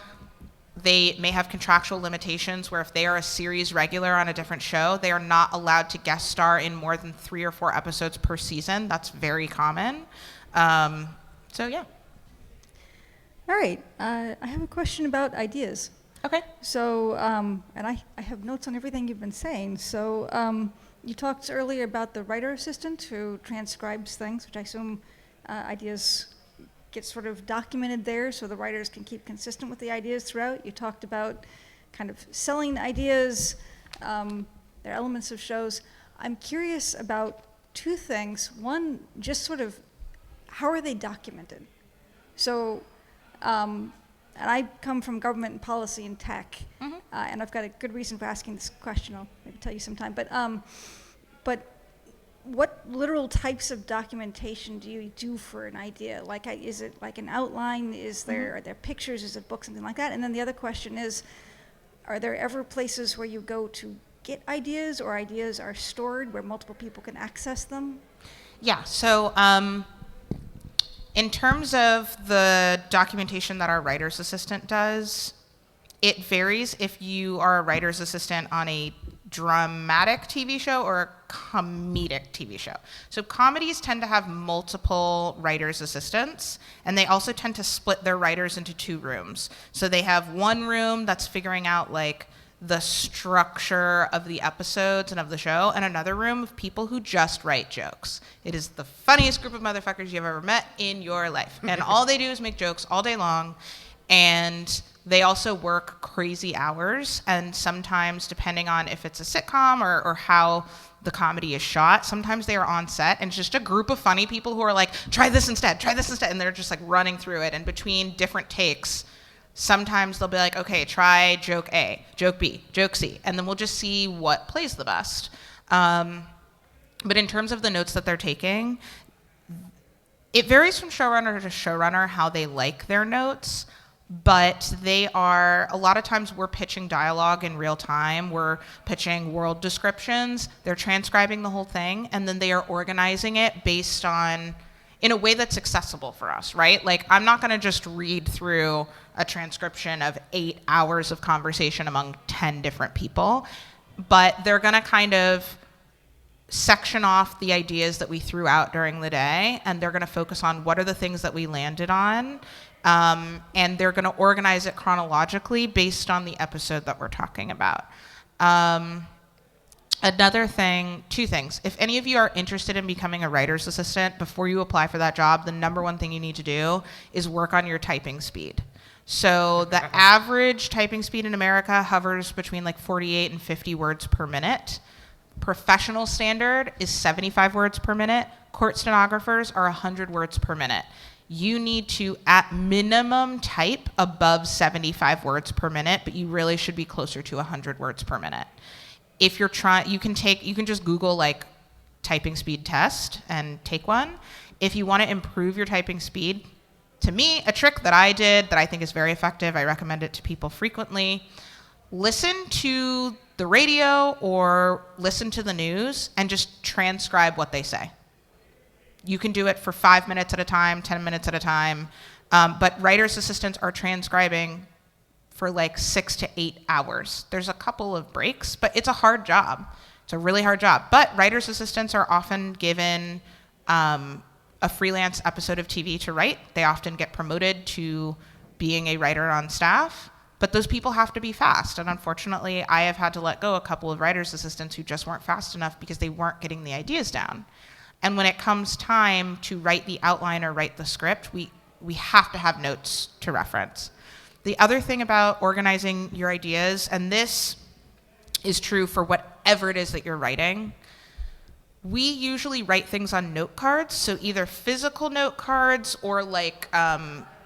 They may have contractual limitations where if they are a series regular on a different show, they are not allowed to guest star in more than 3 or 4 episodes per season. That's very common. So yeah. All right, I have a question about ideas. Okay. So, and I have notes on everything you've been saying. So, you talked earlier about the writer assistant who transcribes things, which I assume ideas get sort of documented there so the writers can keep consistent with the ideas throughout. You talked about kind of selling ideas, there are elements of shows. I'm curious about 2 things. One, just sort of, how are they documented? So, and I come from government and policy and tech, and I've got a good reason for asking this question. I'll maybe tell you sometime. But what literal types of documentation do you do for an idea? Like, is it like an outline? Are there pictures? Is it books, something like that? And then the other question is, are there ever places where you go to get ideas, or ideas are stored where multiple people can access them? Yeah. So. In terms of the documentation that our writer's assistant does, it varies if you are a writer's assistant on a dramatic TV show or a comedic TV show. So comedies tend to have multiple writer's assistants, and they also tend to split their writers into 2 rooms. So they have one room that's figuring out like the structure of the episodes and of the show, and another room of people who just write jokes. It is the funniest group of motherfuckers you've ever met in your life. And all they do is make jokes all day long, and they also work crazy hours, and sometimes, depending on if it's a sitcom or how the comedy is shot, sometimes they are on set, and it's just a group of funny people who are like, try this instead, and they're just like running through it, and between different takes, sometimes they'll be like, okay, try joke A, joke B, joke C, and then we'll just see what plays the best. But in terms of the notes that they're taking, it varies from showrunner to showrunner how they like their notes, but they are, a lot of times we're pitching dialogue in real time, we're pitching world descriptions, they're transcribing the whole thing, and then they are organizing it based on, in a way that's accessible for us, right? Like, I'm not gonna just read through a transcription of 8 hours of conversation among 10 different people, but they're gonna kind of section off the ideas that we threw out during the day, and they're gonna focus on what are the things that we landed on, and they're gonna organize it chronologically based on the episode that we're talking about. Another thing, 2 things. If any of you are interested in becoming a writer's assistant, before you apply for that job, the number 1 thing you need to do is work on your typing speed. So the average typing speed in America hovers between like 48 and 50 words per minute. Professional standard is 75 words per minute. Court stenographers are 100 words per minute. You need to, at minimum, type above 75 words per minute, but you really should be closer to 100 words per minute. If you're trying, you can just Google like typing speed test and take one. If you want to improve your typing speed, to me, a trick that I did that I think is very effective, I recommend it to people frequently, listen to the radio or listen to the news and just transcribe what they say. You can do it for 5 minutes at a time, 10 minutes at a time, but writer's assistants are transcribing for like 6 to 8 hours. There's a couple of breaks, but it's a hard job. It's a really hard job. But writer's assistants are often given a freelance episode of TV to write. They often get promoted to being a writer on staff, but those people have to be fast. And unfortunately, I have had to let go a couple of writer's assistants who just weren't fast enough because they weren't getting the ideas down. And when it comes time to write the outline or write the script, we have to have notes to reference. The other thing about organizing your ideas, and this is true for whatever it is that you're writing, we usually write things on note cards, so either physical note cards or like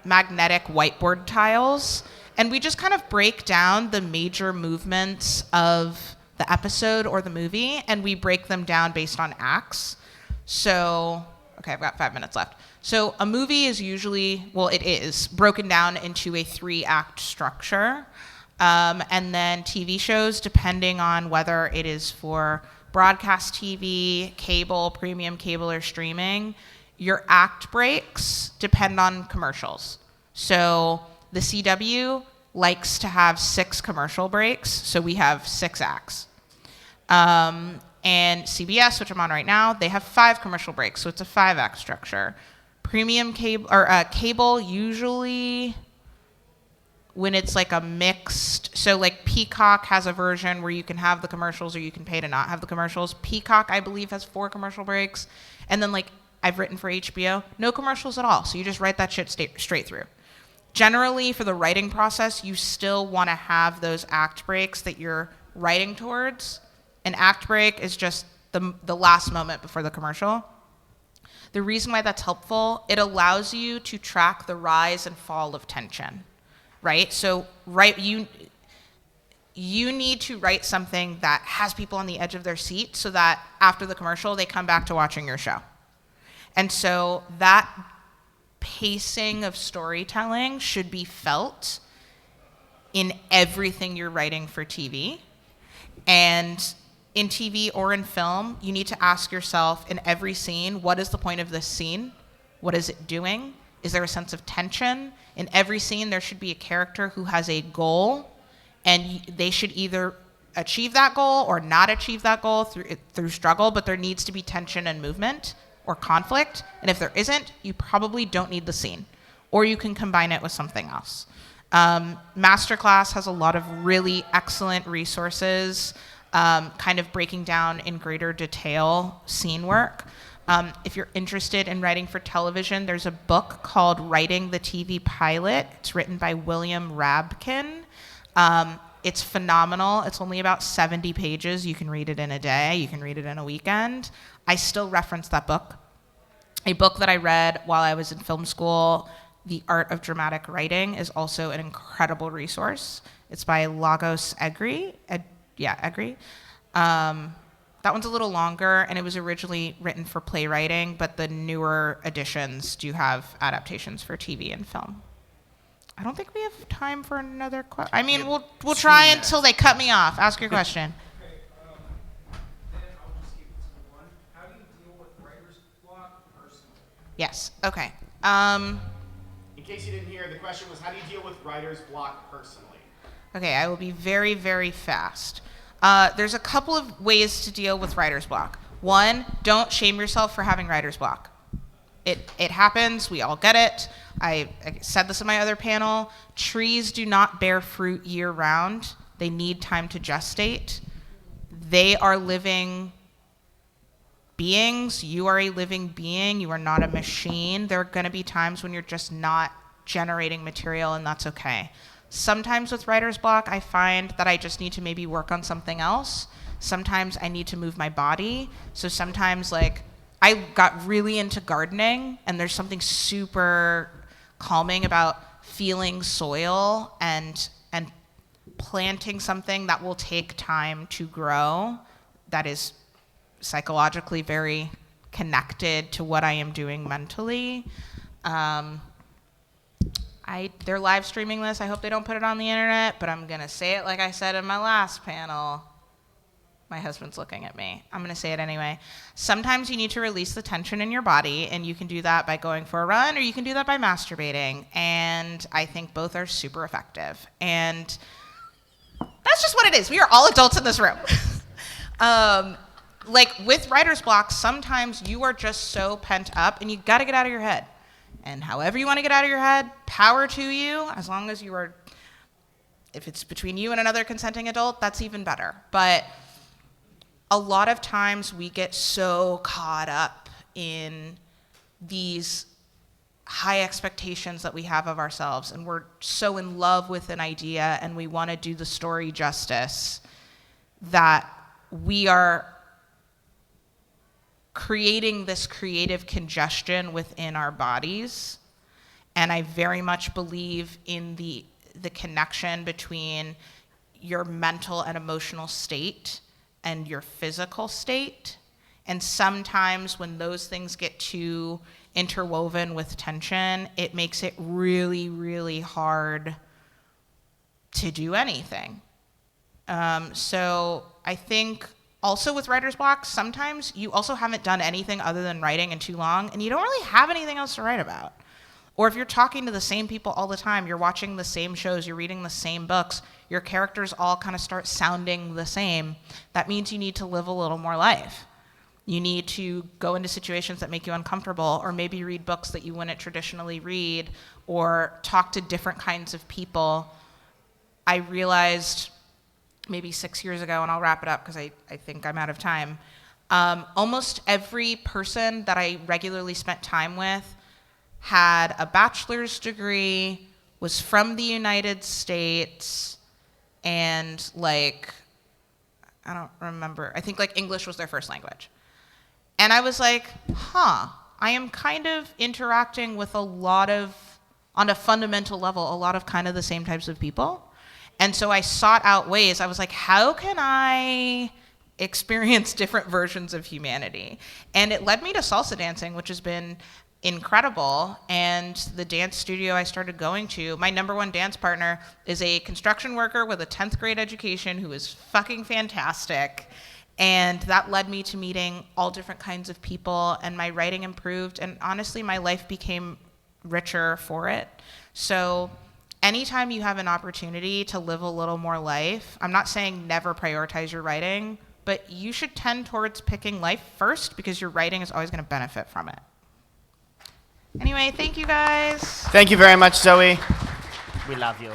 magnetic whiteboard tiles, and we just kind of break down the major movements of the episode or the movie, and we break them down based on acts. So, okay, I've got 5 minutes left. So a movie is usually, well, it is broken down into a 3-act structure. And then TV shows, depending on whether it is for broadcast TV, cable, premium cable, or streaming, your act breaks depend on commercials. So the CW likes to have 6 commercial breaks, so we have 6 acts. And CBS, which I'm on right now, they have 5 commercial breaks, so it's a 5-act structure. Premium cable, or cable, usually when it's like a mixed, so like Peacock has a version where you can have the commercials or you can pay to not have the commercials. Peacock, I believe, has 4 commercial breaks. And then like I've written for HBO, no commercials at all. So you just write that shit straight through. Generally, for the writing process, you still want to have those act breaks that you're writing towards. An act break is just the last moment before the commercial. The reason why that's helpful, it allows you to track the rise and fall of tension, right? So you need to write something that has people on the edge of their seat so that after the commercial, they come back to watching your show. And so that pacing of storytelling should be felt in everything you're writing for TV. And in TV or in film, you need to ask yourself in every scene, what is the point of this scene? What is it doing? Is there a sense of tension? In every scene, there should be a character who has a goal, and they should either achieve that goal or not achieve that goal through struggle, but there needs to be tension and movement or conflict. And if there isn't, you probably don't need the scene, or you can combine it with something else. Masterclass has a lot of really excellent resources, kind of breaking down in greater detail scene work. If you're interested in writing for television, there's a book called Writing the TV Pilot. It's written by William Rabkin. It's phenomenal. It's only about 70 pages. You can read it in a day. You can read it in a weekend. I still reference that book. A book that I read while I was in film school, The Art of Dramatic Writing, is also an incredible resource. It's by Lagos Egri. Egri. That one's a little longer, and it was originally written for playwriting, but the newer editions do have adaptations for TV and film. I don't think we have time for another question. I mean, we'll try until they cut me off. Ask your question. Okay, then I'll just keep it to one. How do you deal with writer's block personally? Yes. Okay. In case you didn't hear, the question was, how do you deal with writer's block personally? Okay, I will be very, very fast. There's a couple of ways to deal with writer's block. One, don't shame yourself for having writer's block. It happens. We all get it. I said this in my other panel. Trees do not bear fruit year-round. They need time to gestate. They are living beings. You are a living being. You are not a machine. There are going to be times when you're just not generating material, and that's okay. Sometimes with writer's block, I find that I just need to maybe work on something else. Sometimes I need to move my body. So sometimes, like, I got really into gardening, and there's something super calming about feeling soil and planting something that will take time to grow, that is psychologically very connected to what I am doing mentally. They're live streaming this. I hope they don't put it on the internet, but I'm gonna say it like I said in my last panel. My husband's looking at me. I'm gonna say it anyway. Sometimes you need to release the tension in your body, and you can do that by going for a run, or you can do that by masturbating. And I think both are super effective. And that's just what it is. We are all adults in this room. Like with writer's block, sometimes you are just so pent up, and you gotta get out of your head. And however you want to get out of your head, power to you, as long as you are, if it's between you and another consenting adult, that's even better. But a lot of times we get so caught up in these high expectations that we have of ourselves, and we're so in love with an idea, and we want to do the story justice, that we are creating this creative congestion within our bodies. And I very much believe in the connection between your mental and emotional state and your physical state. And sometimes when those things get too interwoven with tension, it makes it really, really hard to do anything. So I think also with writer's block, sometimes you also haven't done anything other than writing in too long, and you don't really have anything else to write about. Or if you're talking to the same people all the time, you're watching the same shows, you're reading the same books, your characters all kind of start sounding the same, that means you need to live a little more life. You need to go into situations that make you uncomfortable, or maybe read books that you wouldn't traditionally read, or talk to different kinds of people. I realized maybe 6 years ago, and I'll wrap it up because I think I'm out of time, almost every person that I regularly spent time with had a bachelor's degree, was from the United States, and like, I don't remember, I think like English was their first language. And I was like, I am kind of interacting with a lot of, on a fundamental level, a lot of kind of the same types of people. And so I sought out ways, I was like, how can I experience different versions of humanity? And it led me to salsa dancing, which has been incredible. And the dance studio I started going to, my number one dance partner is a construction worker with a 10th grade education who is fucking fantastic. And that led me to meeting all different kinds of people, and my writing improved, and honestly, my life became richer for it. So anytime you have an opportunity to live a little more life, I'm not saying never prioritize your writing, but you should tend towards picking life first, because your writing is always going to benefit from it. Anyway, thank you guys. Thank you very much, Zoe. We love you.